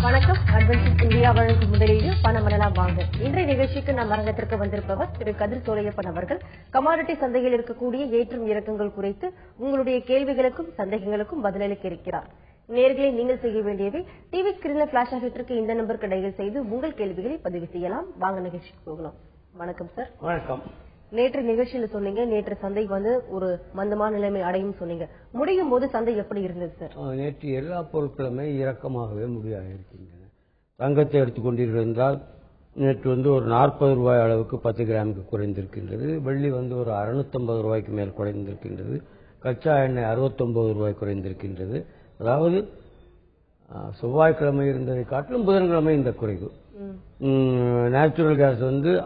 வணக்கம். Adventure India வழங்கும் முதலீடு பணம் வரலாம் வாங்க. இன்றைய நிகழ்ச்சிக்கு நம் அரங்கத்திற்கு வந்திருப்பவர் திரு கதிர் சோலையப்பன் அவர்கள். கமாடிட்டி சந்தையில் இருக்கக்கூடிய ஏற்றம் இறக்கங்கள் குறித்து உங்களுடைய கேள்விகளுக்கும் சந்தேகங்களுக்கும் பதிலளிக்க இருக்கிறார். நேர்களை நீங்கள் செய்ய வேண்டியவை டிவி ஸ்கிரீனில் பிளாஷ் ஆகிட்டிருக்கு இந்த நம்பருக்கு டயல் செய்து உங்கள் கேள்விகளை பதிவு செய்யலாம். வாங்க நிகழ்ச்சிக்கு போகலாம். வணக்கம் சார். வணக்கம். நேற்று நிகழ்ச்சியில சொன்னீங்க, நேற்று சந்தை ஒரு மந்தமான நிலைமை அடையும் சொன்னீங்க. முடியும் போது சந்தை எப்படி இருந்தது சார்? நேற்று எல்லா பொருட்களுமே இறக்கமாகவே முடிவாக இருக்கின்றன. தங்கத்தை எடுத்துக்கொண்டீர்கள் என்றால் நேற்று ஒரு 40 ரூபாய் அளவுக்கு 10 கிராமுக்கு குறைந்திருக்கின்றது. வெள்ளி ஒரு 650 ரூபாய்க்கு மேல் குறைந்திருக்கின்றது. கச்சா எண்ணெய் 69 ரூபாய் குறைந்திருக்கின்றது. அதாவது செவ்வாய்க்கிழமை இருந்ததை காட்டிலும் புதன்கிழமை இந்த குறைவு. நேச்சுரல் கேஸ்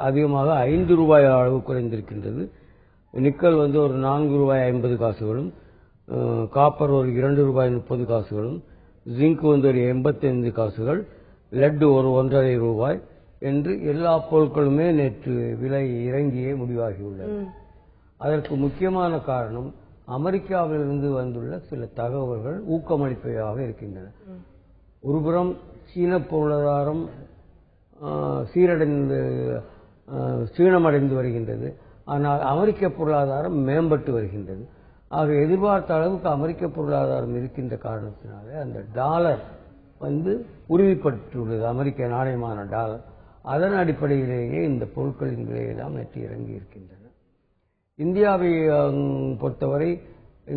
அதிகமாக 5 ரூபாய் அளவு குறைந்திருக்கின்றது. நிக்கல் ஒரு 4 ரூபாய் 50 காசுகளும், காப்பர் 2 ரூபாய் 30 காசுகளும், ஜிங்க் 85 காசுகள், லெட் 1.5 ரூபாய் என்று எல்லா பொருட்களுமே நேற்று விலை இறங்கியே முடிவாகியுள்ளது. அதற்கு முக்கியமான காரணம் அமெரிக்காவிலிருந்து வந்துள்ள சில தகவல்கள் ஊக்கமளிப்பவையாக இருக்கின்றன. ஒருபுறம் சீன பொருளாதாரம் சீனமடைந்து வருகின்றது, ஆனால் அமெரிக்க பொருளாதாரம் மேம்பட்டு வருகின்றது. ஆக எதிர்பார்த்த அளவுக்கு அமெரிக்க பொருளாதாரம் இருக்கின்ற காரணத்தினாலே அந்த டாலர் உறுதிப்பட்டுள்ளது, அமெரிக்க நாணயமான டாலர். அதன் அடிப்படையிலேயே இந்த பொருட்களின் விலையெல்லாம் நேற்று இறங்கி இருக்கின்றன. இந்தியாவை பொறுத்தவரை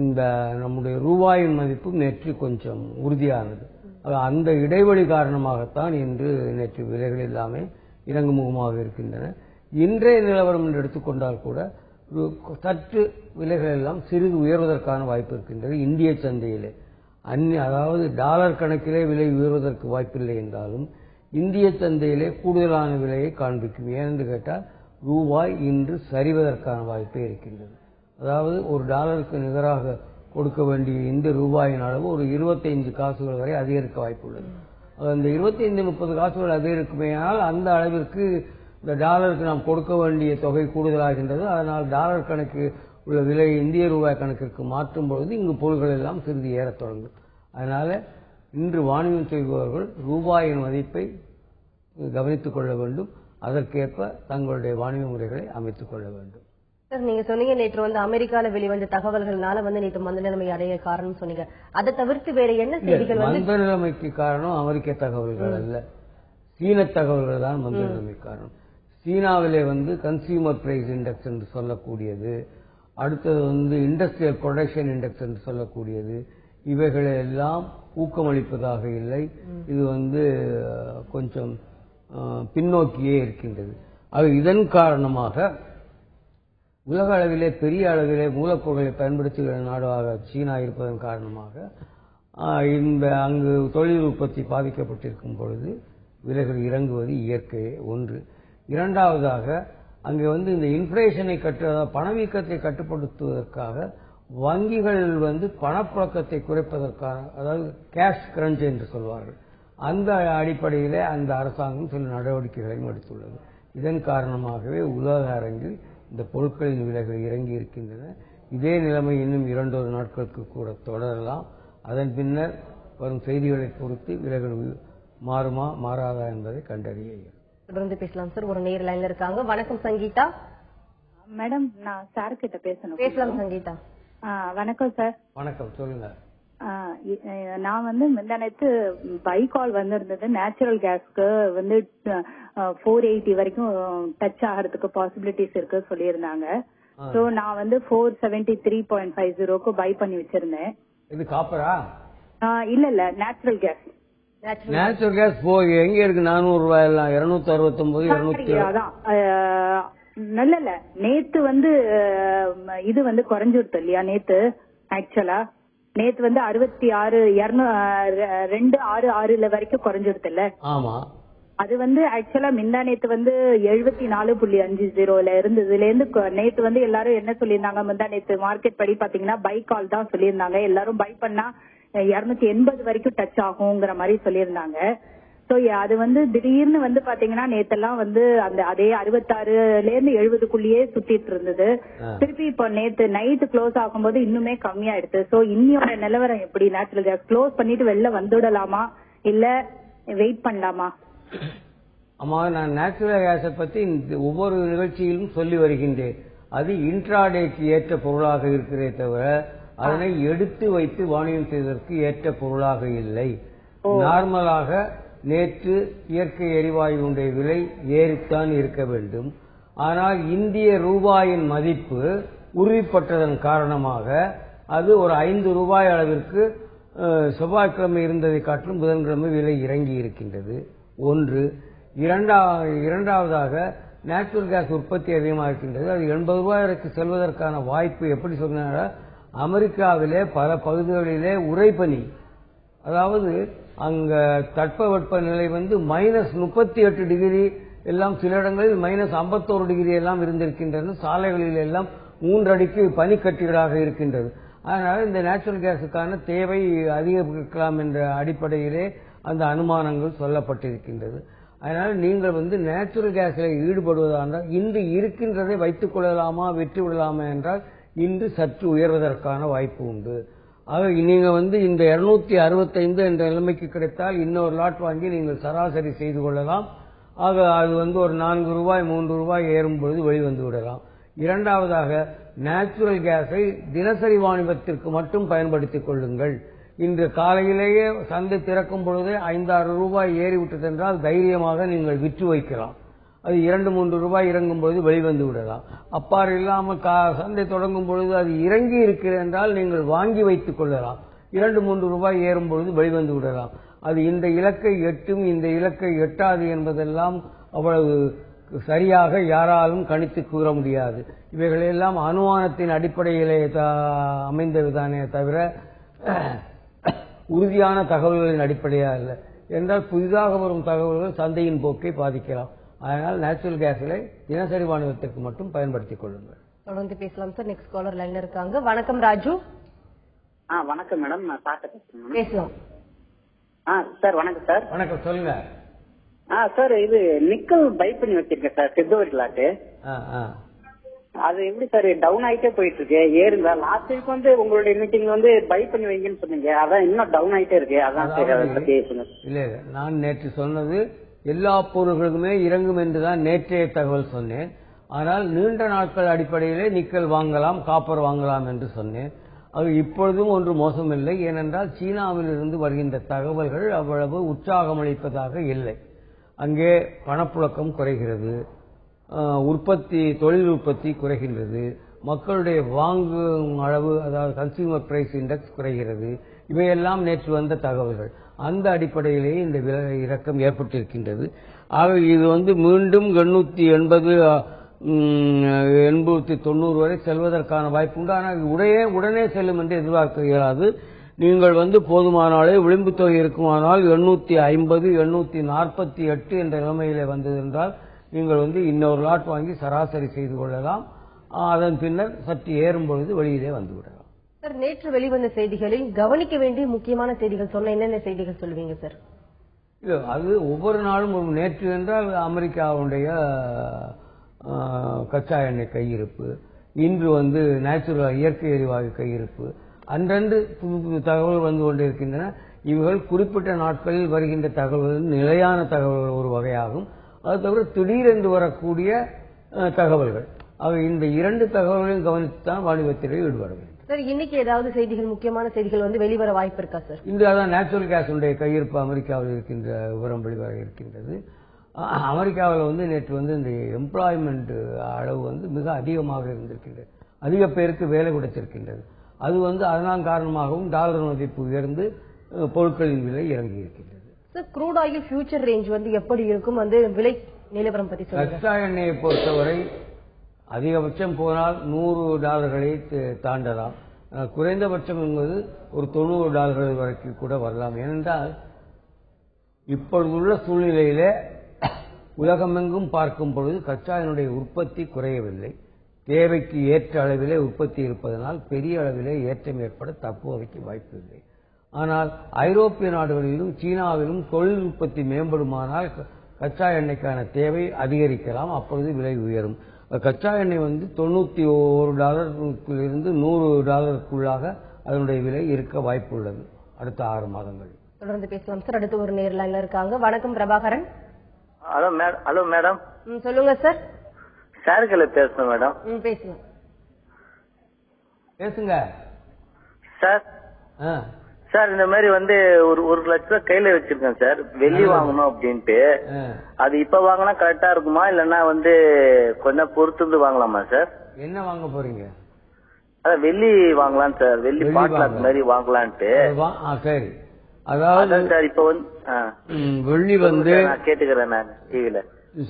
இந்த நம்முடைய ரூபாயின் மதிப்பு நேற்று கொஞ்சம் உறுதியானது. அந்த இடைவெளி காரணமாகத்தான் இன்று நேற்று விலைகள் எல்லாமே இறங்குமுகமாக இருக்கின்றன. இன்றைய நிலவரம் என்று எடுத்துக்கொண்டால் கூட சற்று விலைகள் எல்லாம் சிறிது உயர்வதற்கான வாய்ப்பு இருக்கின்றது. இந்திய சந்தையிலே அதாவது டாலர் கணக்கிலே விலை உயர்வதற்கு வாய்ப்பில்லை என்றாலும் இந்திய சந்தையிலே கூடுதலான விலையை காண்பிக்கும். ஏனென்று கேட்டால் ரூபாய் இன்று சரிவதற்கான வாய்ப்பே இருக்கின்றது. அதாவது ஒரு டாலருக்கு நிகராக கொடுக்க வேண்டிய இந்த ரூபாயின் அளவு 25 காசுகள் வரை அதிகரிக்க வாய்ப்புள்ளது. அந்த 25-30 காசுகள் அதிகரிக்குமேயானால் அந்த அளவிற்கு இந்த டாலருக்கு நாம் கொடுக்க வேண்டிய தொகை கூடுதலாகின்றது. அதனால் டாலர் கணக்கு உள்ள விலை இந்திய ரூபாய் கணக்கிற்கு மாற்றும் பொழுது இங்கு பொருள்கள் எல்லாம் சிறிது ஏறத் தொடங்கும். அதனால இன்று வாணிபம் செய்பவர்கள் ரூபாயின் மதிப்பை கவனித்துக் கொள்ள வேண்டும். அதற்கேற்ப தங்களுடைய வாணிப முறைகளை அமைத்துக் கொள்ள வேண்டும். சார், நீங்க சொன்னீங்க நேற்று அமெரிக்கால வெளிவந்த தகவல்கள்னால நேற்று மந்த நிலைமை அடைய காரணம் சொன்னீங்க. அதை தவிர்த்து வேற என்ன செய்திகள்? மந்த நிலைமைக்கு காரணம் அமெரிக்க தகவல்கள் அல்ல, சீன தகவல்கள் தான் மந்த நிலைமைக்கு காரணம். சீனாவிலே கன்சியூமர் பிரைஸ் இண்டெக்ஸ் என்று சொல்லக்கூடியது, அடுத்தது இண்டஸ்ட்ரியல் ப்ரொடக்ஷன் இண்டெக்ஸ் என்று சொல்லக்கூடியது, இவைகளை எல்லாம் ஊக்கமளிப்பதாக இல்லை. இது கொஞ்சம் பின்னோக்கியே இருக்கின்றது. இதன் காரணமாக உலக அளவிலே பெரிய அளவிலே மூலப்பொருட்களை பயன்படுத்துகிற நாடாக சீனா இருப்பதன் காரணமாக அங்கு தொழில் உற்பத்தி பாதிக்கப்பட்டிருக்கும் பொழுது விலைகள் இறங்குவது இயற்கையே ஒன்று. இரண்டாவதாக அங்கே இந்த இன்ஃபிளேஷனை பணவீக்கத்தை கட்டுப்படுத்துவதற்காக வங்கிகள் பணப்புழக்கத்தை குறைப்பதற்கான, அதாவது கேஷ் கிரன்ச் என்று சொல்வார்கள், அந்த அடிப்படையிலே அந்த அரசாங்கம் சில நடவடிக்கைகளையும் எடுத்துள்ளது. இதன் காரணமாகவே உலக அரங்கில் இந்த பொருட்களின் விலைகள் இறங்கி இருக்கின்றன. இதே நிலைமை இன்னும் 2 நாட்களுக்கு கூட தொடரலாம். அதன் பின்னர் வரும் செய்திகளை பொறுத்து விலைகள் மாறுமா மாறாதா என்பதை கண்டறிய தொடர்ந்து பேசலாம். சார், ஒரு நேர் லைன்ல இருக்காங்க. வணக்கம் சங்கீதா. மேடம், நான் சார் கிட்ட பேசணும். பேசலாம் சங்கீதா. வணக்கம் சார். வணக்கம், சொல்லுங்க. நான் முந்தானத்து பை கால் வந்திருந்தது. நேச்சுரல் கேஸ்க்கு 480 வரைக்கும் டச் ஆகிறதுக்கு பாசிபிலிட்டிஸ் இருக்கு சொல்லியிருந்தாங்க. சோ நான் 473.50க்கு பை பண்ணி வச்சிருந்தேன். இது காப்பரா? இல்ல நேச்சுரல் கேஸ். நேச்சுரல் கேஸ் எங்க இருக்கு? 400 ரூபாய் எல்லாம் 269 200. அதான் நல்ல நேத்து இது குறைஞ்சிருது இல்லையா? நேத்து ஆக்சுவலா நேத்து 66 266 வரைக்கும் குறைஞ்சிருது இல்ல? ஆமா. அது ஆக்சுவலா மிந்தா நேத்து 74.50 இருந்ததுல இருந்து நேத்து எல்லாரும் என்ன சொல்லியிருந்தாங்க? முந்தா நேத்து மார்க்கெட் படி பாத்தீங்கன்னா பை கால் தான் சொல்லியிருந்தாங்க. எல்லாரும் பை பண்ணா 280 வரைக்கும் டச் ஆகுங்கிற மாதிரி சொல்லியிருந்தாங்க. சோ அது திடீர்னு பாத்தீங்கன்னா நேத்தெல்லாம் அந்த அதே 66ல இருந்து 70க்குள்ளேயே சுத்திட்டு இருந்தது. திருப்பி இப்ப நேத்து நைட் க்ளோஸ் ஆகும்போது இன்னுமே கம்மியாயிடுது. சோ இன்னியோட நிலவரம் எப்படி? நேச்சுரல் கேஸ் க்ளோஸ் பண்ணிட்டு வெளில வந்துடலாமா இல்ல வெயிட் பண்ணலாமா? ஆமா, நான் நேச்சுரல் கேஸை பத்தி ஒவ்வொரு நிகழ்ச்சியிலும் சொல்லி வருகின்றேன். அது இன்ட்ராடேக்கு ஏற்ற பொருளாக இருக்கிறதே தவிர அதனை எடுத்து வைத்து வாணியம் செய்வதற்கு ஏற்ற பொருளாக இல்லை. நார்மலாக நேற்று இயற்கை எரிவாயுடைய விலை ஏறித்தான் இருக்க வேண்டும். ஆனால் இந்திய ரூபாயின் மதிப்பு உறுதிப்பட்டதன் காரணமாக அது ஒரு 5 ரூபாய் அளவிற்கு செவ்வாய்க்கிழமை இருந்ததை காட்டிலும் புதன்கிழமை விலை இறங்கி இருக்கின்றது. ஒன்று. இரண்டாவதாக நேச்சுரல் கேஸ் உற்பத்தி அதிகமாக இருக்கின்றது. அது 80 ரூபாய் வரைக்கும் செல்வதற்கான வாய்ப்பு எப்படி சொன்னாங்க, அமெரிக்காவிலே பல பகுதிகளிலே உறைபனி, அதாவது அங்க தட்பவெப்ப நிலை வந்து -38 டிகிரி எல்லாம், சில இடங்களில் -51 டிகிரி எல்லாம் இருந்திருக்கின்றன. சாலைகளில் எல்லாம் 3 அடிக்கு பனிக்கட்டிகளாக இருக்கின்றது. அதனால இந்த நேச்சுரல் கேஸுக்கான தேவை அதிகரிக்கலாம் என்ற அடிப்படையிலே அந்த அனுமானங்கள் சொல்லப்பட்டிருக்கின்றது. அதனால நீங்கள் வந்து நேச்சுரல் கேஸில் ஈடுபடுவதால் இன்று இருக்கின்றதை வைத்துக் கொள்ளலாமா விட்டு விடலாமா என்றால் இன்று சற்று உயர்வதற்கான வாய்ப்பு உண்டு. ஆக நீங்க வந்து இந்த 265 என்ற நிலைமைக்கு கிடைத்தால் இன்னொரு லாட் வாங்கி நீங்கள் சராசரி செய்து கொள்ளலாம். ஆக அது வந்து ஒரு 4 ரூபாய் 3 ரூபாய் ஏறும் பொழுது வெளிவந்து விடலாம். இரண்டாவதாக நேச்சுரல் கேஸை தினசரி வாணிபத்திற்கு மட்டும் பயன்படுத்திக் கொள்ளுங்கள். இன்று காலையிலேயே சந்தை திறக்கும் பொழுதே 5-6 ரூபாய் ஏறிவிட்டது என்றால் தைரியமாக நீங்கள் விற்று வைக்கலாம். அது 2-3 ரூபாய் இறங்கும் பொழுது வெளிவந்து விடலாம். அப்பாறு இல்லாமல் சந்தை தொடங்கும் பொழுது அது இறங்கி இருக்கிறது என்றால் நீங்கள் வாங்கி வைத்துக் கொள்ளலாம். 2-3 ரூபாய் ஏறும் பொழுது வெளிவந்து விடலாம். அது இந்த இலக்கை எட்டும் இந்த இலக்கை எட்டாது என்பதெல்லாம் அவ்வளவு சரியாக யாராலும் கணித்து கூற முடியாது. இவைகளெல்லாம் அனுமானத்தின் அடிப்படையிலே அமைந்ததுதானே தவிர உறுதியான தகவல்களின் அடிப்படையாக இல்லை. என்றால் புதிதாக வரும் தகவல்கள் சந்தையின் போக்கை பாதிக்கலாம். அதனால் நேச்சுரல் கேஸில் தினசரி வாணிபத்திற்கு மட்டும் பயன்படுத்திக் கொள்ளுங்கள். தொடர்ந்து பேசலாம் சார். நெக்ஸ்ட் காலர் லைன்ல இருக்காங்க. வணக்கம் ராஜு. வணக்கம் மேடம், நான் சார் பேசலாம். சார் வணக்கம் சார். வணக்கம், சொல்லுங்க. சார் இது நிக்கல் பை பண்ணி வச்சிருக்கேன் சார், பிப்ரவரி லாட்டு. அது எப்படி சார் டவுன் ஆயிட்டே போயிட்டு இருக்கு, ஏறுங்க. லாஸ்ட் வீக் வந்து உங்களுடைய மீட்டிங் வந்து பை பண்ணி வைங்கன்னு சொன்னீங்க, அதான் இன்னும் டவுன் ஆயிட்டே இருக்கு. அதான் சார் அதை பத்தி இல்ல, நான் நேற்று சொன்னது எல்லா பொருள்களுக்குமே இறங்கும் என்றுதான் நேற்றைய தகவல் சொன்னேன். ஆனால் நீண்ட நாட்கள் அடிப்படையிலே நிக்கல் வாங்கலாம், காப்பர் வாங்கலாம் என்று சொன்னேன். அது இப்பொழுதும் ஒன்று மோசமில்லை. ஏனென்றால் சீனாவில் இருந்து வருகின்ற தகவல்கள் அவ்வளவு உற்சாகமளிப்பதாக இல்லை. அங்கே பணப்புழக்கம் குறைகிறது, தொழில் உற்பத்தி குறைகின்றது, மக்களுடைய வாங்கும் அளவு, அதாவது கன்சியூமர் பிரைஸ் இண்டெக்ஸ் குறைகிறது. இவையெல்லாம் நேற்று வந்த தகவல்கள். அந்த அடிப்படையிலேயே இந்த விலை இறக்கம் ஏற்பட்டிருக்கின்றது. ஆக இது வந்து மீண்டும் 880 890 வரை செல்வதற்கான வாய்ப்பு உண்டு. ஆனால் உடனே செல்லும் என்று எதிர்பார்க்க இயலாது. நீங்கள் வந்து போதுமானாலே விளிம்பு தொகை இருக்குமானால் 850 848 என்ற நிலைமையிலே வந்தது என்றால் நீங்கள் வந்து இன்னொரு லாட் வாங்கி சராசரி செய்து கொள்ளலாம். அதன் பின்னர் சற்று ஏறும் பொழுது வெளியிலே வந்துவிடலாம். சார், நேற்று வெளிவந்த செய்திகளில் கவனிக்க வேண்டிய முக்கியமான செய்திகள் சொன்ன என்னென்ன செய்திகள் சொல்லுவீங்க சார்? அது ஒவ்வொரு நாளும் நேற்று என்றால் அமெரிக்காவுடைய கச்சா எண்ணெய் கையிருப்பு, இன்று வந்து நேச்சுரல் இயற்கை எரிவாயு கையிருப்பு, அன்றன்று புது புது தகவல்கள் வந்து கொண்டிருக்கின்றன. இவர்கள் குறிப்பிட்ட நாட்களில் வருகின்ற தகவல்கள் நிலையான தகவல்கள் ஒரு வகையாகும். அது தவிர திடீரென்று வரக்கூடிய தகவல்கள். இந்த 2 தகவல்களையும் கவனித்துத்தான் வாணிபத்திலே ஈடுபட வேண்டும். சார், இன்னைக்கு ஏதாவது செய்திகள், முக்கியமான செய்திகள் வந்து வெளிவர வாய்ப்பு இருக்கா சார்? இன்று அதான் நேச்சுரல் கேஸுடைய கையிருப்பு அமெரிக்காவில் இருக்கின்ற விவரம் வெளிவர இருக்கின்றது. அமெரிக்காவில் வந்து நேற்று வந்து இந்த எம்ப்ளாய்மெண்ட் அளவு வந்து மிக அதிகமாக இருந்திருக்கின்றது. அதிக பேருக்கு வேலை கிடைத்திருக்கின்றது. அது வந்து அதனால் காரணமாகவும் டாலர் மதிப்பு உயர்ந்து பொருட்களின் விலை இறங்கி இருக்கின்றது. Sir, crude oil future range வந்து எப்படி இருக்கும், வந்து விலை நிலவரம் பத்தி சொல்லுங்க. கச்சா எண்ணெயை பொறுத்தவரை அதிகபட்சம் போனால் $100 தாண்டலாம். குறைந்தபட்சம் என்பது ஒரு $90 வரைக்கும் கூட வரலாம். ஏனென்றால் இப்பொழுதுள்ள சூழ்நிலையிலே உலகமெங்கும் பார்க்கும் பொழுது கச்சா எண்ணெயுடைய உற்பத்தி குறையவில்லை. தேவைக்கு ஏற்ற அளவிலே உற்பத்தி இருப்பதனால் பெரிய அளவிலே ஏற்றம் ஏற்பட தற்போதைக்கு வாய்ப்பில்லை. ஆனால் ஐரோப்பிய நாடுகளிலும் சீனாவிலும் தொழில் உற்பத்தி மேம்படுமானால் கச்சா எண்ணெய்க்கான தேவை அதிகரிக்கலாம். அப்பொழுது விலை உயரும். கச்சா எண்ணெய் வந்து $91 $100 அதனுடைய விலை இருக்க வாய்ப்பு உள்ளது அடுத்த 6 மாதங்களில். தொடர்ந்து பேசலாம் சார். அடுத்து ஒரு நேர்ல இருக்காங்க. வணக்கம் பிரபாகரன். Hello madam. சொல்லுங்க சார். சார்களை பேசணும் மேடம். பேசுங்க பேசுங்க சார். சார் இந்த மாதிரி ஒரு லட்ச ரூபாய் கையில வச்சிருக்கேன் சார். வெள்ளி வாங்கணும் அப்படின்ட்டு. அது இப்ப வாங்கினா கரெக்டா இருக்குமா இல்லன்னா கொஞ்சம் பொறுத்து வாங்கலாமா சார்? என்ன வாங்க போறீங்க? அதான் வெள்ளி வாங்கலாம் சார். வெள்ளி பாட்லாக் மாதிரி வாங்கலான்ட்டு. சரி. அதாவது சார் இப்ப வெள்ளி நான் கேட்டுக்கிறேன் நான் டிவில.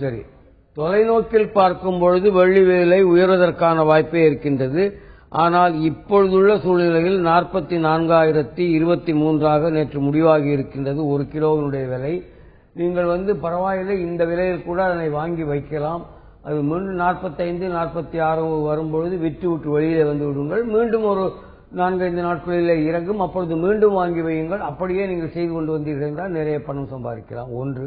சரி. தொலைநோக்கில் பார்க்கும் பொழுது வெள்ளி விலை உயர்வதற்கான வாய்ப்பே இருக்கின்றது. ஆனால் இப்பொழுதுள்ள சூழ்நிலையில் 44,023 நேற்று முடிவாகி இருக்கின்றது ஒரு கிலோவினுடைய விலை. நீங்கள் பரவாயில்லை, இந்த விலையில் கூட அதனை வாங்கி வைக்கலாம். அது மீண்டும் 45, 46 வரும்பொழுது விட்டு வெளியிலே வந்து விடுங்கள். மீண்டும் ஒரு 4-5 நாட்களிலே இறங்கும். அப்பொழுது மீண்டும் வாங்கி வையுங்கள். அப்படியே நீங்கள் செய்து கொண்டு வந்தீர்கள் என்றால் நிறைய பணம் சம்பாதிக்கலாம். ஒன்று.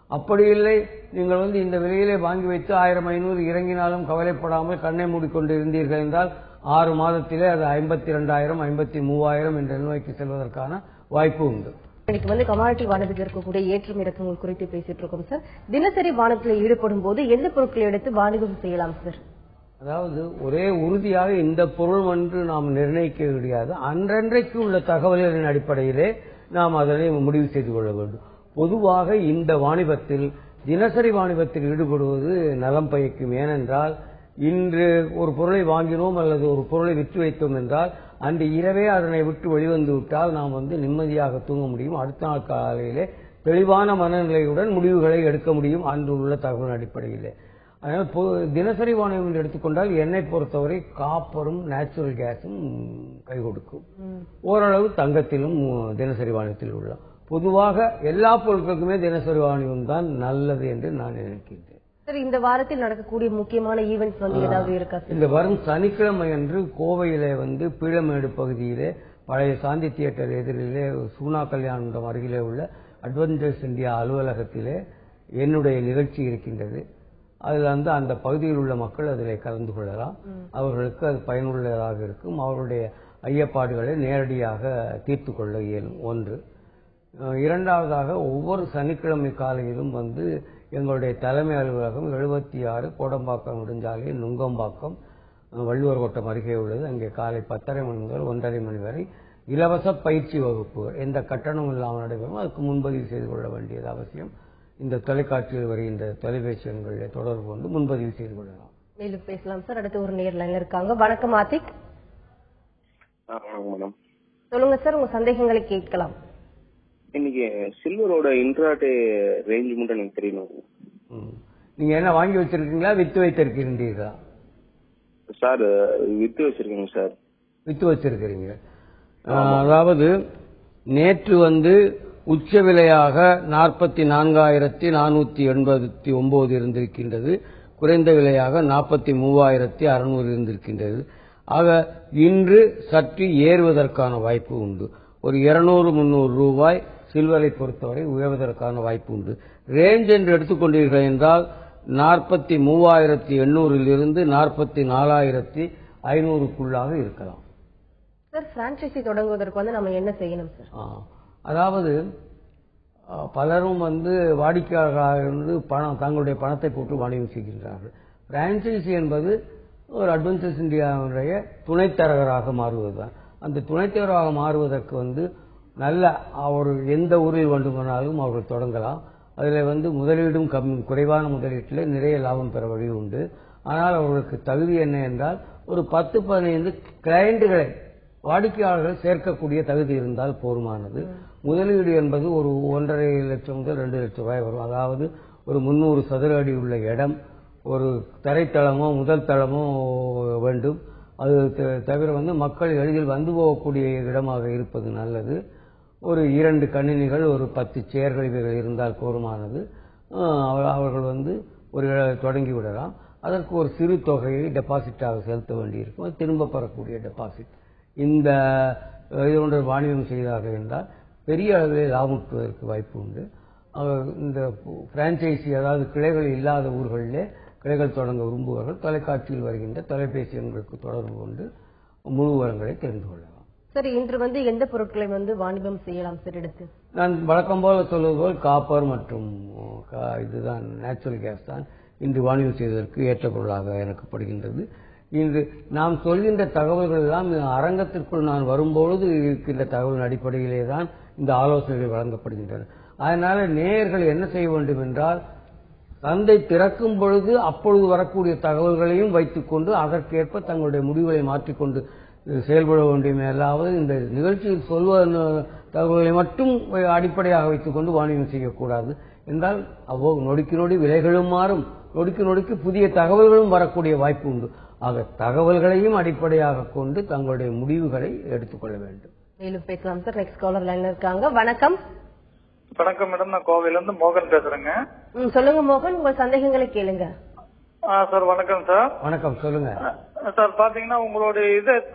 அப்படி இல்லை, நீங்கள் இந்த விலையிலே வாங்கி வைத்து 1000-500 இறங்கினாலும் கவலைப்படாமல் கண்ணை மூடிக்கொண்டு இருந்தீர்கள் என்றால் 6 மாதத்திலே அது 52,000, 53,000 என்ற நிலைக்கு செல்வதற்கான வாய்ப்பு உண்டு. இன்னைக்கு கமாடிட்டி வானத்துக்கு இருக்கக்கூடிய ஏற்றம் இறக்கங்கள் குறித்து பேசிட்டு இருக்கோம் சார். தினசரி வானத்தில் ஈடுபடும் போது எந்த பொருட்களை எடுத்து வாணிகம் செய்யலாம் சார்? அதாவது ஒரே உறுதியாக இந்த பொருள் என்று நாம் நிர்ணயிக்க முடியாது. அன்றன்றைக்கு உள்ள தகவல்களின் அடிப்படையிலே நாம் அதனை முடிவு செய்து கொள்ள வேண்டும். பொதுவாக இந்த வாணிபத்தில் தினசரி வாணிபத்தில் ஈடுபடுவது நலம் பயக்கும். ஏனென்றால் இன்று ஒரு பொருளை வாங்கினோம் அல்லது ஒரு பொருளை விற்று வைத்தோம் என்றால் அன்று இரவே அதனை விட்டு வெளிவந்து விட்டால் நாம் நிம்மதியாக தூங்க முடியும். அடுத்த நாள் காலையிலே தெளிவான மனநிலையுடன் முடிவுகளை எடுக்க முடியும் அன்று உள்ள தகவல் அடிப்படையிலே. அதனால் தினசரி வாணிபம் எடுத்துக்கொண்டால் என்னை பொறுத்தவரை காப்பரும் நேச்சுரல் கேஸும் கை கொடுக்கும். ஓரளவு தங்கத்திலும் தினசரி வாணிபத்தில் உள்ள பொதுவாக எல்லா பொருட்களுக்குமே தினசரி வாணிபம் தான் நல்லது என்று நான் நினைக்கின்றேன். சார், இந்த வாரத்தில் நடக்கக்கூடிய முக்கியமான ஈவென்ட்ஸ் ஏதாவது இருக்கா? இந்த வரும் சனிக்கிழமை அன்று கோவையிலே பீளமேடு பகுதியிலே பழைய சாந்தி தியேட்டர் எதிரிலே சூனா கல்யாணம் அருகிலே உள்ள அட்வென்ச்சர்ஸ் இந்தியா அலுவலகத்திலே என்னுடைய நிகழ்ச்சி இருக்கின்றது. அதில் அந்த பகுதியில் உள்ள மக்கள் அதில் கலந்து கொள்ளலாம். அவர்களுக்கு அது பயனுள்ளதாக இருக்கும். அவர்களுடைய ஐயப்பாடுகளை நேரடியாக தீர்த்து கொள்ள இயலும். ஒன்று. இரண்டாவதாக ஒவ்வொரு சனிக்கிழமை காலையிலும் எங்களுடைய தலைமை அலுவலகம் 76 கோடம்பாக்கம் நெடுஞ்சாலை நுங்கம்பாக்கம் வள்ளுவர் கோட்டம் அருகே உள்ளது. அங்கே காலை 10:30 மணி முதல் 1:30 மணி வரை இலவச பயிற்சி வகுப்புகள் எந்த கட்டணமும் இல்லாமல் நடைபெறும். அதுக்கு முன்பதிவு செய்து கொள்ள வேண்டியது அவசியம். இந்த தொலைக்காட்சியில் வருகின்ற தொலைபேசி எண்களில் தொடர்பு கொண்டு முன்பதிவு செய்து கொள்ளலாம். மேலும் பேசலாம் சார். அடுத்து ஒரு நேர்ல இருக்காங்க. வணக்கம் ஆதிக். சொல்லுங்க சார், உங்க சந்தேகங்களை கேட்கலாம். இன்னைக்கு சில்வரோட இன்ட்ராடே ரேஞ்ச் மட்டும் எனக்கு தெரியணும். நீங்க என்ன வாங்கி வச்சிருக்கீங்களா வித்து வைத்திருக்கிறீங்களா? சார் வித்து வச்சிருக்கீங்க சார். வித்து வச்சிருக்கிறீங்க. அதாவது நேற்று உச்ச விலையாக 44,489 இருந்திருக்கின்றது. குறைந்த விலையாக 43,600 இருந்திருக்கின்றது. ஆக இன்று சற்று ஏறுவதற்கான வாய்ப்பு உண்டு. ஒரு 200-300 ரூபாய் சில்வரை பொறுத்தவரை உயர்வதற்கான வாய்ப்பு உண்டு. ரேஞ்ச் என்று எடுத்துக்கொண்டீர்கள் என்றால் 43,800 44,500 இருக்கலாம். சார், பிரான்சைசி தொடங்குவதற்கு நம்ம என்ன செய்யணும் சார்? அதாவது பலரும் வாடிக்கையாளர்களாக தங்களுடைய பணத்தை போட்டு வாணிபம் செய்கின்றார்கள். பிரான்சைசி என்பது ஒரு அட்வென்ச்சர்ஸ் இந்தியாவுடைய துணைத்தரகராக மாறுவதுதான். அந்த துணைத்தரகராக மாறுவதற்கு நல்ல ஒரு எந்த ஊரில் வேண்டுமானாலும் அவர்கள் தொடங்கலாம். அதில் முதலீடும் குறைவான முதலீட்டில் நிறைய லாபம் பெற வழி உண்டு. ஆனால் அவர்களுக்கு தகுதி என்ன என்றால் ஒரு 10-15 கிளையண்டுகளை வாடிக்கையாளர்கள் சேர்க்கக்கூடிய தகுதி இருந்தால் போதுமானது. முதலீடு என்பது ஒரு 1.5 லட்சம் முதல் 2 லட்சம் ரூபாய் வரும். அதாவது ஒரு 300 சதுர அடி உள்ள இடம், ஒரு தரைத்தளமோ முதல் தளமோ வேண்டும். அது தவிர மக்கள் எளிதில் வந்து போகக்கூடிய இடமாக இருப்பது நல்லது. ஒரு 2 கணினிகள், ஒரு 10 சேர்கள் இவைகள் இருந்தால் போதுமானது. அவர்கள் ஒரு தொடங்கி விடலாம். அதற்கு ஒரு சிறு தொகையை டெபாசிட்டாக செலுத்த வேண்டியிருக்கும். அது திரும்ப பெறக்கூடிய டெபாசிட். இந்த இதோட வாணிபம் செய்தார்கள் என்றால் பெரிய அளவில் லாபத்துவதற்கு வாய்ப்பு உண்டு. இந்த பிரான்சைசி அதாவது கிளைகள் இல்லாத ஊர்களிலே கிளைகள் தொடங்க விரும்புவார்கள். தொலைக்காட்சியில் வருகின்ற தொலைபேசி எண்களுக்கு தொடர்பு கொண்டு முழு விவரங்களை தெரிந்து கொள்ளலாம். சரி, இன்று எந்த பொருட்களை வாணிபம் செய்யலாம் சார் எடுத்து? நான் வழக்கம் போல சொல்வது போல் காப்பர் மற்றும் இதுதான் நேச்சுரல் கேஸ் தான் இன்று வாணிபம் செய்வதற்கு ஏற்ற பொருளாக எனக்கு படுகின்றது. இன்று நாம் சொல்கின்ற தகவல்கள் எல்லாம் அரங்கத்திற்குள் நான் வரும்பொழுது இருக்கின்ற தகவலின் அடிப்படையிலே தான் இந்த ஆலோசனைகள் வழங்கப்படுகின்றன. அதனால நேயர்கள் என்ன செய்ய வேண்டும் என்றால், சந்தை திறக்கும் பொழுது அப்பொழுது வரக்கூடிய தகவல்களையும் வைத்துக் கொண்டு அதற்கேற்ப தங்களுடைய முடிவுகளை மாற்றிக்கொண்டு செயல்பட வேண்டிய அல்லாவது இந்த நிகழ்ச்சியில் சொல்வ தகவல்களை மட்டும் அடிப்படையாக வைத்துக் கொண்டு வாணிபம் செய்யக்கூடாது என்றால் நொடிக்கு நொடி விலைகளும் மாறும், நொடிக்கு நொடிக்கு புதிய தகவல்களும் வரக்கூடிய வாய்ப்பு உண்டு. ஆக தகவல்களையும் அடிப்படையாக கொண்டு தங்களுடைய முடிவுகளை எடுத்துக்கொள்ள வேண்டும். மேலும் பேசலாம் சார். நெக்ஸ்ட் காலர் லைன்ல இருக்காங்க. வணக்கம். வணக்கம் மேடம், நான் கோவையில இருந்து மோகன் பேசுறேங்க. சொல்லுங்க மோகன், உங்கள் சந்தேகங்களை கேளுங்க. சார் வணக்கம் சார். வணக்கம், சொல்லுங்க சார். பாத்தீங்கன்னா உங்களுடைய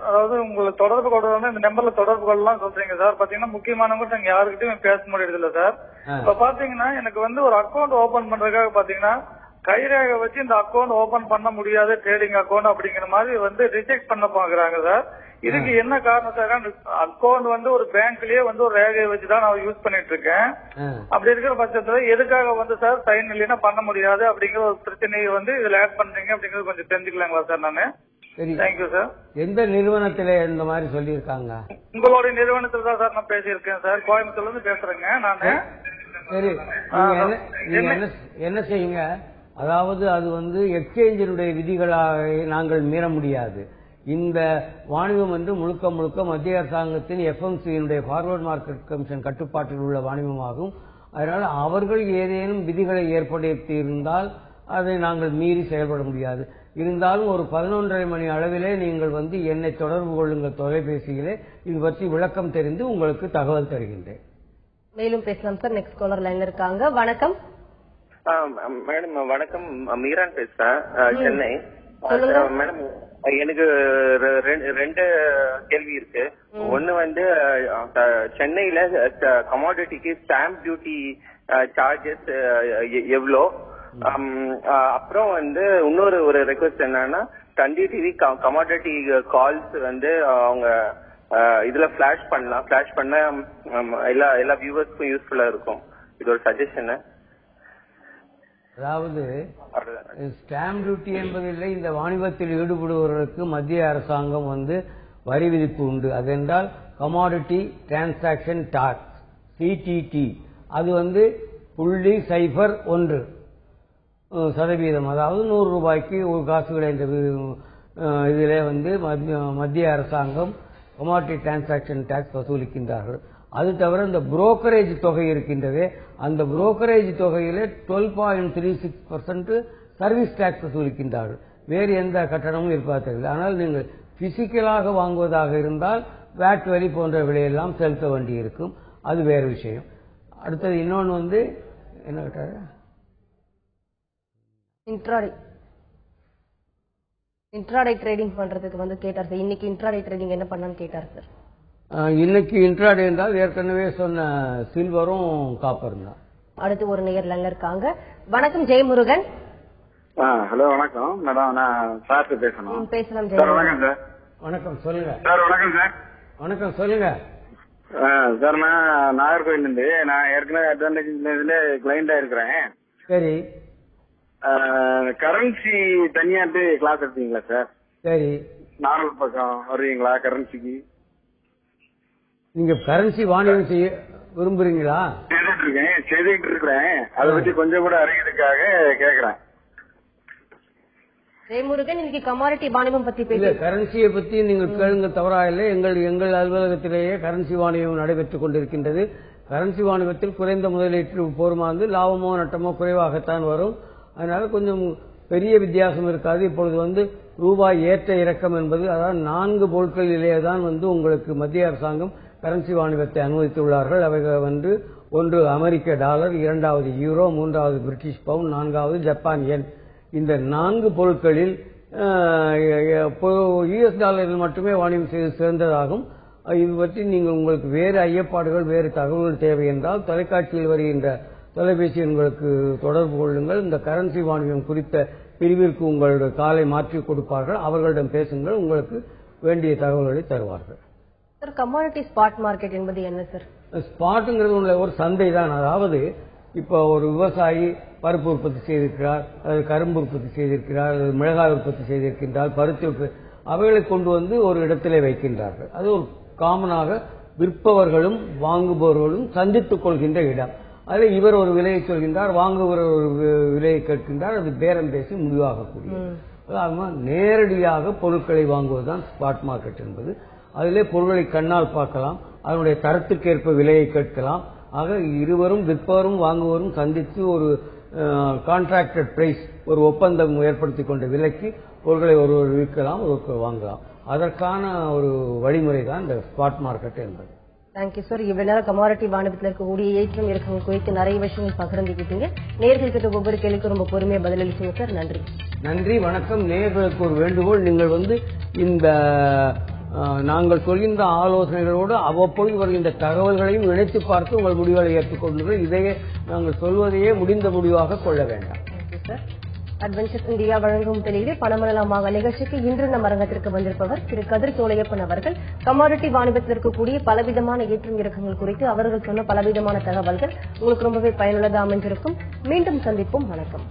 அதாவது உங்களுக்கு தொடர்பு கொள்ளணும், இந்த நம்பர்ல தொடர்பு கொள்ளலாம் சொல்றீங்க சார். பாத்தீங்கன்னா முக்கியமானவங்க நாங்க யாருக்கிட்டையும் பேச முடியறது இல்ல சார். இப்ப பாத்தீங்கன்னா எனக்கு ஒரு அக்கௌண்ட் ஓபன் பண்றதுக்காக பாத்தீங்கன்னா கைரேகை வச்சு இந்த அக்கௌண்ட் ஓபன் பண்ண முடியாது, ட்ரேடிங் அக்கௌண்ட் அப்படிங்கிற மாதிரி ரிஜெக்ட் பண்ண பாக்குறாங்க சார். இதுக்கு என்ன காரணம் சார்? அக்கௌண்ட் ஒரு பேங்க்லயே ஒரு ரேகையை வச்சுதான் நான் யூஸ் பண்ணிட்டு இருக்கேன். அப்படி இருக்கிற பட்சத்துல எதுக்காக சார் சைன் இல்லைன்னா பண்ண முடியாது அப்படிங்கிற ஒரு பிரச்சனையை இதுல ஆட் பண்றீங்க அப்படிங்கறது கொஞ்சம் தெரிஞ்சுக்கலாங்களா சார்? நானு தேங்க்யூ சார். எந்த நிறுவனத்தில இந்த மாதிரி சொல்லியிருக்காங்க? உங்களுடைய நிறுவனத்துல தான் சார் நான் பேசியிருக்கேன் சார். கோயம்புத்தூர்ல இருந்து பேசுறேங்க நானு. சரி, என்ன செய்யுங்க, அதாவது அது எக்ஸ்சேஞ்சினுடைய விதிகளாக நாங்கள் மீற முடியாது. இந்த வாணிபம் முழுக்க முழுக்க மத்திய அரசாங்கத்தின் எஃப்எம்சியினுடைய ஃபார்வர்ட் மார்க்கெட் கமிஷன் கட்டுப்பாட்டில் உள்ள வாணிபமாகும். அதனால அவர்கள் ஏதேனும் விதிகளை ஏற்படுத்தி இருந்தால் அதை நாங்கள் மீறி செயல்பட முடியாது. இருந்தாலும் ஒரு 11:30 மணி அளவிலே நீங்கள் என்னை தொடர்பு கொள்ளுங்கள் தொலைபேசியிலே. இது பற்றி விளக்கம் தெரிந்து உங்களுக்கு தகவல் தருகின்றேன். மேலும் பேசலாம் சார். நெக்ஸ்ட் காலர் லைன்ல இருக்காங்க. வணக்கம் மேடம். வணக்கம், மீரான் பேசுறேன், சென்னை. மேடம், எனக்கு ரெண்டு கேள்வி இருக்கு. ஒன்னு சென்னையில கமாடிட்டிக்கு ஸ்டாம்ப் டியூட்டி சார்ஜஸ் எவ்வளோ? அப்புறம் இன்னொரு ரெக்வஸ்ட் என்னன்னா, தந்தி டிவி கமாடிட்டி கால்ஸ் அவங்க இதுல பிளாஷ் பண்ணலாம். பிளாஷ் பண்ண எல்லா வியூவர்ஸ்க்கும் யூஸ்ஃபுல்லா இருக்கும். இது ஒரு சஜஷன். அதாவது ஸ்டாம்ப் டியூட்டி என்பதில்லை, இந்த வாணிபத்தில் ஈடுபடுபவர்களுக்கு மத்திய அரசாங்கம் வரி விதிப்பு உண்டு. அதென்றால் கமாடிட்டி டிரான்சாக்சன் டாக்ஸ், சிடிடி. அது 0.01%, அதாவது 100 ரூபாய்க்கு ஒரு காசுகளை என்ற இதிலே மத்திய அரசாங்கம் கமாடிட்டி டிரான்சாக்சன் டாக்ஸ் வசூலிக்கின்றார்கள். அது தவிர இந்த புரோக்கரேஜ் தொகை இருக்கின்றதே, அந்த புரோக்கரேஜ் தொகையிலே 12.36% சர்வீஸ் டாக்ஸ் வசூலிக்கின்றார்கள். வேறு எந்த கட்டணமும் இருப்பதில்லை. ஆனால் நீங்கள் பிசிக்கலாக வாங்குவதாக இருந்தால் வேட் வரி போன்ற விலையெல்லாம் செலுத்த வேண்டியிருக்கும். அது வேறு விஷயம். அடுத்தது இன்னொன்று என்ன கேட்டாரு? இன்ட்ராடே ட்ரேடிங் பண்றதுக்கு கேட்டார் சார். இன்னைக்கு இன்ட்ராடே ட்ரேடிங் என்ன பண்ணான்னு கேட்டார் சார். இன்னைக்கு இன்ட்ராடே என்றால் ஏற்கனவே சொன்ன சில்வரும் காப்பரும் தான். அடுத்து ஒரு நேயர்ல இருக்காங்க. வணக்கம், ஜெயமுருகன். ஹலோ, வணக்கம் மேடம். நான் சார் பேசணும். பேசலாம் சார். வணக்கம் சார். வணக்கம், சொல்லுங்க சார். வணக்கம் சார். வணக்கம், சொல்லுங்க சார். நான் நாகர்கோவில் இருந்து ஏற்கனவே அட்வான்டேஜ்ல கிளைண்டா இருக்கிறேன். சரி. கரன்சி தனியாட்டு கிளாஸ் எடுத்தீங்களா சார்? சரி. நார்மல் பக்கம் வருவீங்களா கரன்சிக்கு? நீங்க கரன்சி வாணிபம் செய்ய விரும்புறீங்களா? செய்துட்டு இருக்கிறேன். அதை பத்தி கொஞ்சம் கூட அறிகிறதுக்காக கேக்குறேன். ஜெயமுருகன், இன்னைக்கு கமாடிட்டி வாணிபம் பத்தி பேச. கரன்சியை பத்தி நீங்கள் கேளுங்க, தவறாயில்லை. எங்கள் அலுவலகத்திலேயே கரன்சி வாணிபம் நடைபெற்றுக் கொண்டிருக்கின்றது. கரன்சி வாணிபத்தில் குறைந்த முதலீட்டு போருமானது லாபமோ நட்டமோ குறைவாகத்தான் வரும். அதனால கொஞ்சம் பெரிய வித்தியாசம் இருக்காது. இப்பொழுது ரூபாய் ஏற்ற இறக்கம் என்பது, அதாவது 4 பொருட்களிலே தான் உங்களுக்கு மத்திய அரசாங்கம் கரன்சி வாணிபத்தை அனுமதித்துள்ளார்கள். அவைகள் ஒன்று அமெரிக்க டாலர், 2வது யூரோ, 3வது பிரிட்டிஷ் பவுண்ட், 4வது ஜப்பான் யென். இந்த 4 பொருட்களில் US டாலரில் மட்டுமே வாணிபம் செய்து சிறந்ததாகும். இது பற்றி நீங்கள் உங்களுக்கு வேறு ஐயப்பாடுகள், வேறு தகவல்கள் தேவை என்றால் தொலைக்காட்சியில் வருகின்ற தொலைபேசி எண்களுக்கு தொடர்பு கொள்ளுங்கள். இந்த கரன்சி வாணிபம் குறித்த பிரிவிற்கு உங்களுடைய காலை மாற்றி கொடுப்பார்கள். அவர்களிடம் பேசுங்கள், உங்களுக்கு வேண்டிய தகவல்களை தருவார்கள். சார் கமாடிட்டி ஸ்பாட் மார்க்கெட் என்பது என்ன சார்? ஸ்பாட்டுங்கிறது ஒரு சந்தை தான். அதாவது இப்போ ஒரு விவசாயி பருப்பு உற்பத்தி செய்திருக்கிறார், அல்லது கரும்பு உற்பத்தி செய்திருக்கிறார், அல்லது மிளகாய் உற்பத்தி செய்திருக்கின்றார், பருத்தி உற்பத்தி, அவைகளை கொண்டு வந்து ஒரு இடத்திலே வைக்கின்றார்கள். அது ஒரு காமனாக விற்பவர்களும் வாங்குபவர்களும் சந்தித்துக் கொள்கின்ற இடம். அதில் இவர் ஒரு விலையை சொல்கின்றார், வாங்குபவர் ஒரு விலையை கேட்கின்றார், அது பேரம் பேசி முடிவாகக்கூடியது. நேரடியாக பொருட்களை வாங்குவதுதான் ஸ்பாட் மார்க்கெட் என்பது. அதிலே பொருட்களை கண்ணால் பார்க்கலாம், அதனுடைய தரத்துக்கேற்ப விலையை கேட்கலாம். ஆக இருவரும் விற்பவரும் வாங்குவரும் சந்தித்து ஒரு கான்ட்ராக்டட் பிரைஸ், ஒரு ஒப்பந்தம் ஏற்படுத்திக் கொண்ட விலைக்கு பொருட்களை ஒருவர் விற்கலாம், ஒருவர் வாங்கலாம். அதற்கான ஒரு வழிமுறை தான் இந்த ஸ்பாட் மார்க்கெட் என்பது. Thank you sir. இவ்வளவு நேரம் கமாடிட்டி வாணிபத்தில் இருக்கக்கூடிய ஏற்றம் இறக்கம் குறித்து நிறைய விஷயங்கள் பகிர்ந்துக்கிட்டீங்க. நேர்களுக்கு ஒவ்வொரு கேள்விக்கும் ரொம்ப பொறுமையா பதிலளிச்சீங்க சார். நன்றி. நன்றி, வணக்கம். நேர்களுக்கு ஒரு வேண்டுகோள், நீங்கள் இந்த நாங்கள் சொல்கின்ற ஆலோசனைகளோடு அவ்வப்பொழுது வருகின்ற தகவல்களையும் இணைத்து பார்த்து உங்கள் முடிவுகளை ஏற்றுக்கொண்டு இதையே நாங்கள் சொல்வதையே முடிந்த முடிவாக கொள்ள வேண்டாம். சார், அட்வென்ச்சர்ஸ் இந்தியா வழங்கும் தெளிவில் பணமளமாக நிகழ்ச்சிக்கு இன்று நம் அரங்கத்திற்கு வந்திருப்பவர் திரு கதிர் சோலையப்பன் அவர்கள். கமாடிட்டி வாணிபத்தில் இருக்கக்கூடிய பலவிதமான ஏற்றம் இறக்கங்கள் குறித்து அவர்கள் சொன்ன பலவிதமான தகவல்கள் உங்களுக்கு ரொம்பவே பயனுள்ளதாக அமைஞ்சிருக்கும். மீண்டும் சந்திப்போம். வணக்கம்.